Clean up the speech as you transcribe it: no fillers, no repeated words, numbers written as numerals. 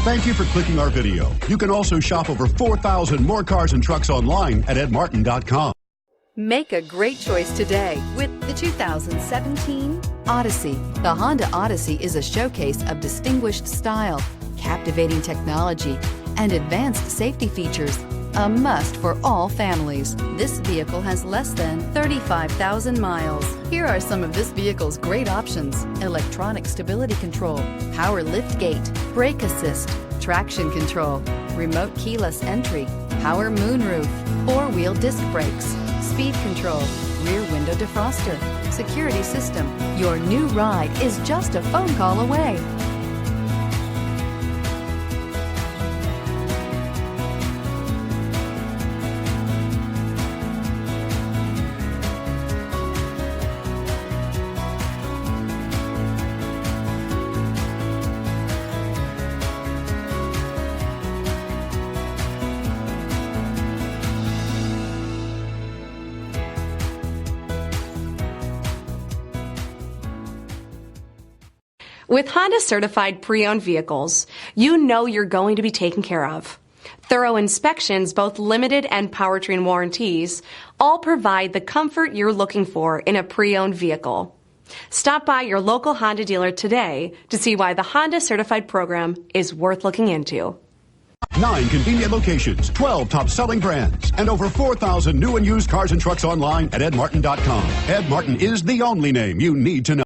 Thank you for clicking our video. You can also shop over 4,000 more cars and trucks online at edmartin.com. Make a great choice today with the 2017 Odyssey. The Honda Odyssey is a showcase of distinguished style, captivating technology, and advanced safety features. A must for all families. This vehicle has less than 35,000 miles. Here are some of this vehicle's great options: electronic stability control, power liftgate, brake assist, traction control, remote keyless entry, power moonroof, four-wheel disc brakes, speed control, rear window defroster, security system. Your new ride is just a phone call away. With Honda certified pre-owned vehicles, you know you're going to be taken care of. Thorough inspections, both limited and powertrain warranties, all provide the comfort you're looking for in a pre-owned vehicle. Stop by your local Honda dealer today to see why the Honda certified program is worth looking into. 9 convenient locations, 12 top-selling brands, and over 4,000 new and used cars and trucks online at edmartin.com. Ed Martin is the only name you need to know.